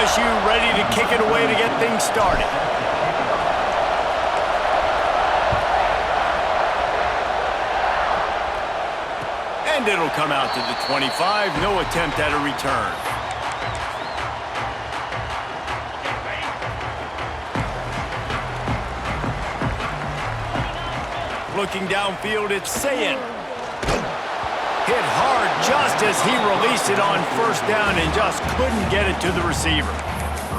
LSU ready to kick it away to get things started. And it'll come out to the 25. No attempt at a return. Looking downfield, it's Sayin. Hit hard just as he released it on first down and just couldn't get it to the receiver.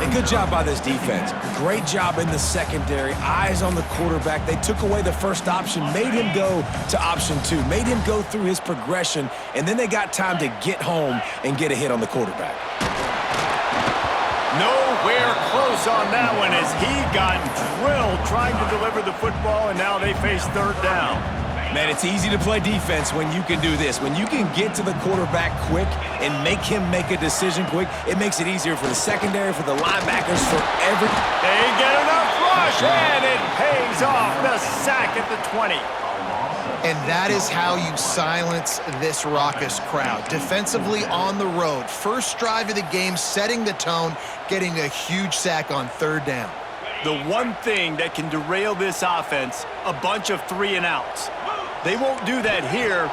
And good job by this defense. Great job in the secondary. Eyes on the quarterback. They took away the first option, made him go to option 2, made him go through his progression, and then they got time to get home and get a hit on the quarterback. Nowhere close on that one as he got drilled trying to deliver the football, and now they face third down. Man, it's easy to play defense when you can do this. When you can get to the quarterback quick and make him make a decision quick, it makes it easier for the secondary, for the linebackers, for every... They get enough rush, and it pays off. The sack at the 20. And that is how you silence this raucous crowd. Defensively on the road. First drive of the game, setting the tone, getting a huge sack on third down. The one thing that can derail this offense, a bunch of 3 and outs. They won't do that here,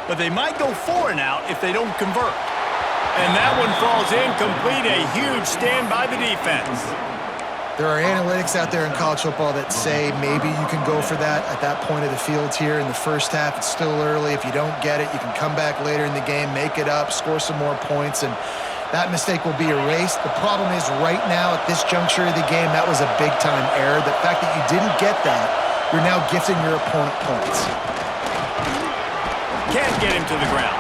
but they might go 4 and out if they don't convert. And that one falls incomplete. A huge stand by the defense. There are analytics out there in college football that say maybe you can go for that at that point of the field here in the first half. It's still early. If you don't get it, you can come back later in the game, make it up, score some more points, and that mistake will be erased. The problem is right now at this juncture of the game, that was a big-time error. The fact that you didn't get that, you're now gifting your opponent points. Can't get him to the ground.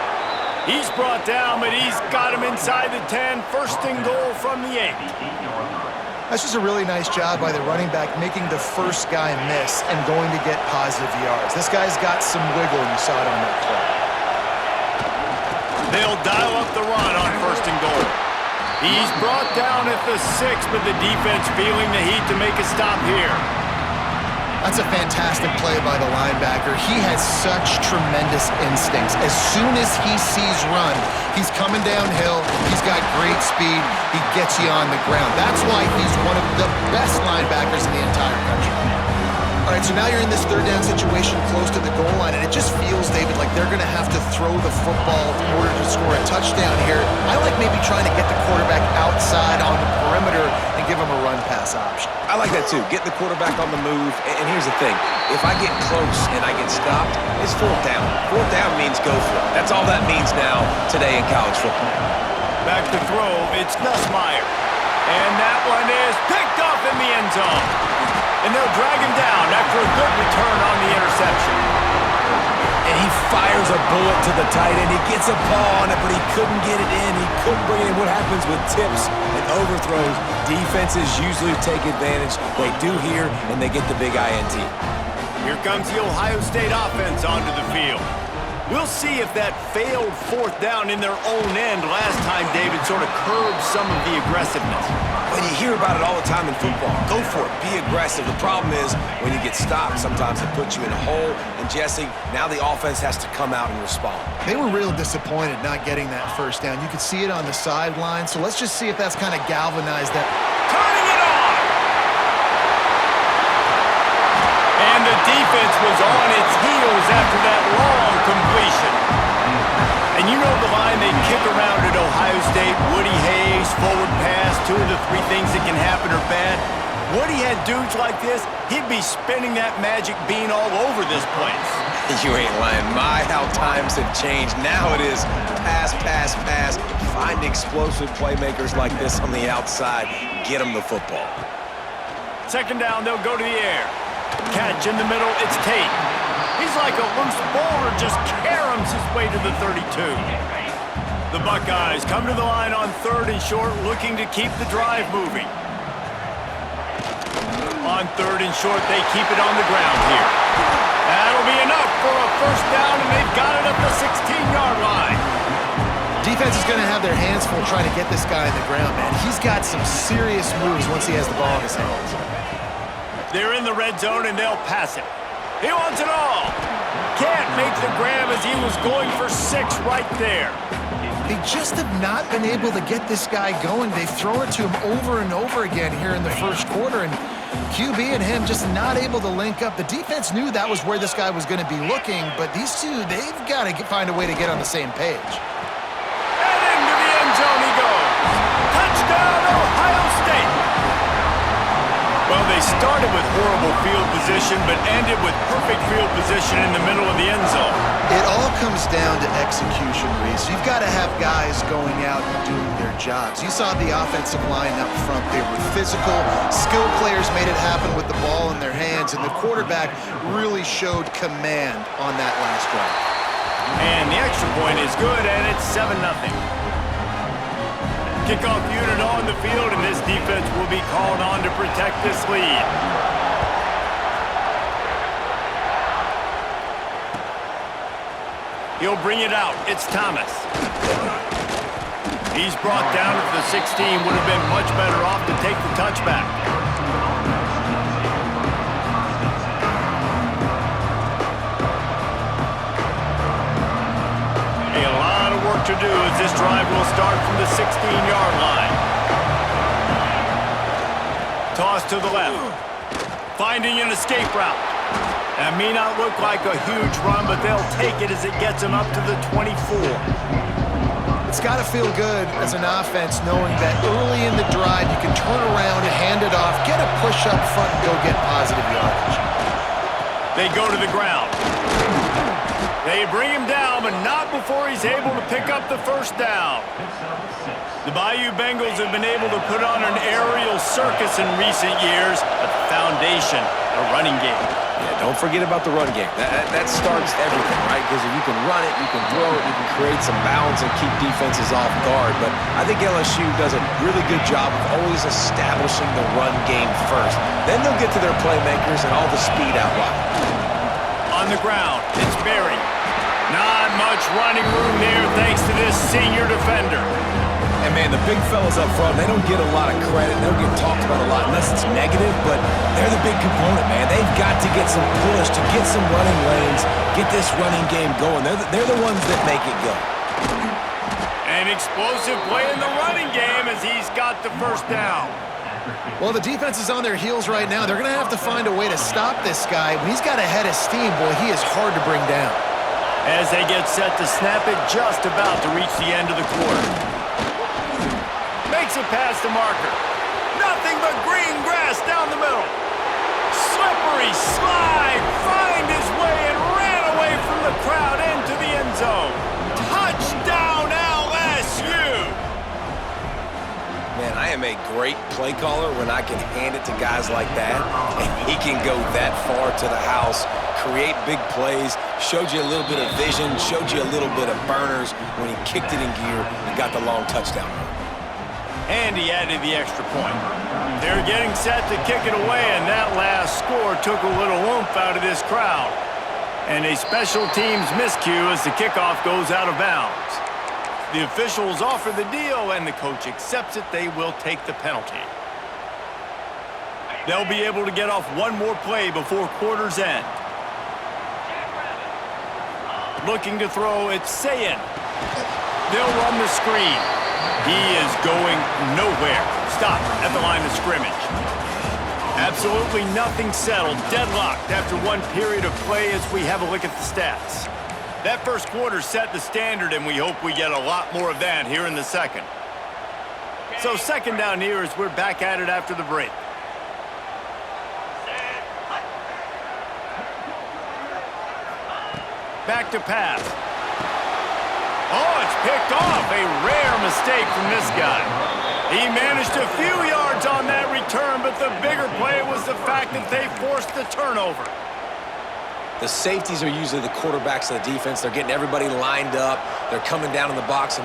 He's brought down, but he's got him inside the 10. First and goal from the 8. That's just a really nice job by the running back, making the first guy miss and going to get positive yards. This guy's got some wiggle, and you saw it on that play. They'll dial up the run on first and goal. He's brought down at the 6, but the defense feeling the heat to make a stop here. That's a fantastic play by the linebacker. He has such tremendous instincts. As soon as he sees run, he's coming downhill. He's got great speed. He gets you on the ground. That's why he's one of the best linebackers in the entire country. All right, so now you're in this third down situation close to the goal line, and it just feels, David, like they're going to have to throw the football in order to score a touchdown here. I like maybe trying to get the quarterback outside on the perimeter and give him a run-pass option. I like that too. Get the quarterback on the move. And here's the thing. If I get close and I get stopped, it's fourth down. Fourth down means go for it. That's all that means now today in college football. Back to throw, it's Nussmeier. And that one is picked up in the end zone. And they'll drag him down after a good return on the interception. And he fires a bullet to the tight end. He gets a paw on it, but he couldn't get it in. He couldn't bring it in. What happens with tips and overthrows? Defenses usually take advantage. They do here, and they get the big INT. Here comes the Ohio State offense onto the field. We'll see if that failed fourth down in their own end last time, David, sort of curbed some of the aggressiveness. When you hear about it all the time in football, go for it, be aggressive. The problem is when you get stopped, sometimes it puts you in a hole. And Jesse, now the offense has to come out and respond. They were real disappointed not getting that first down. You could see it on the sideline, so let's just see if that's kind of galvanized that. Turning it on! And the defense was on its heels after that long completion. And you know the line they kick around at Ohio State, Woody Hayes, forward pass, 2 of the 3 things that can happen are bad. Woody had dudes like this, he'd be spinning that magic bean all over this place. You ain't lying. My, how times have changed. Now it is pass, pass, pass. Find explosive playmakers like this on the outside. Get them the football. Second down, they'll go to the air. Catch in the middle, it's Tate. He's like a loose bowler, just caroms his way to the 32. The Buckeyes come to the line on 3rd and short, looking to keep the drive moving. On 3rd and short, they keep it on the ground here. That'll be enough for a first down, and they've got it up the 16-yard line. Defense is going to have their hands full trying to get this guy in the ground, man. He's got some serious moves once he has the ball in his hands. They're in the red zone, and they'll pass it. He wants it all. Can't make the grab as he was going for 6 right there. They just have not been able to get this guy going. They've thrown it to him over and over again here in the first quarter, and QB and him just not able to link up. The defense knew that was where this guy was going to be looking, but these two, they've got to find a way to get on the same page. And into the end zone he goes. Touchdown, Ohio State. Well, they started with horrible field position, but ended with perfect field position in the middle of the end zone. It all comes down to execution, Reese. You've got to have guys going out and doing their jobs. You saw the offensive line up front. They were physical. Skilled players made it happen with the ball in their hands, and the quarterback really showed command on that last drive. And the extra point is good, and it's 7-0. Kickoff unit on the field, and this defense will be called on to protect this lead. He'll bring it out. It's Thomas. He's brought down at the 16. Would have been much better off to take the touchback. A lot of work to do as this drive will start from the 16-yard line. Toss to the left. Finding an escape route. That may not look like a huge run, but they'll take it as it gets them up to the 24. It's got to feel good as an offense knowing that early in the drive you can turn around and hand it off, get a push up front, and go get positive yardage. They go to the ground. They bring him down, but not before he's able to pick up the first down. The Bayou Bengals have been able to put on an aerial circus in recent years, but the foundation, a running game. Yeah, don't forget about the run game. That starts everything, right? Because if you can run it, you can throw it, you can create some balance and keep defenses off guard. But I think LSU does a really good job of always establishing the run game first. Then they'll get to their playmakers and all the speed out wide. On the ground, it's Berry. Not much running room there thanks to this senior defender. And, man, the big fellas up front, they don't get a lot of credit. They don't get talked about a lot unless it's negative, but they're the big component, man. They've got to get some push, to get some running lanes, get this running game going. They're the ones that make it go. An explosive play in the running game as he's got the first down. Well, the defense is on their heels right now. They're going to have to find a way to stop this guy. When he's got a head of steam, boy, he is hard to bring down. As they get set to snap it, just about to reach the end of the quarter. Makes it past the marker. Nothing but green grass down the middle. Slippery slide, find his way and ran away from the crowd into the end zone. Touchdown LSU! Man, I am a great play caller when I can hand it to guys like that, and he can go that far to the house, create big plays, showed you a little bit of vision, showed you a little bit of burners when he kicked it in gear and got the long touchdown run. And he added the extra point. They're getting set to kick it away, and that last score took a little oomph out of this crowd. And a special teams miscue as the kickoff goes out of bounds. The officials offer the deal, and the coach accepts it. They will take the penalty. They'll be able to get off one more play before quarter's end. Looking to throw, it's Sayin. They'll run the screen. He is going nowhere. Stop at the line of scrimmage. Absolutely nothing settled. Deadlocked after one period of play as we have a look at the stats. That first quarter set the standard, and we hope we get a lot more of that here in the second. So second down here as we're back at it after the break. Back to pass. Oh, it's picked off. A rare mistake from this guy. He managed a few yards on that return, but the bigger play was the fact that they forced the turnover. The safeties are usually the quarterbacks of the defense. They're getting everybody lined up. They're coming down in the box and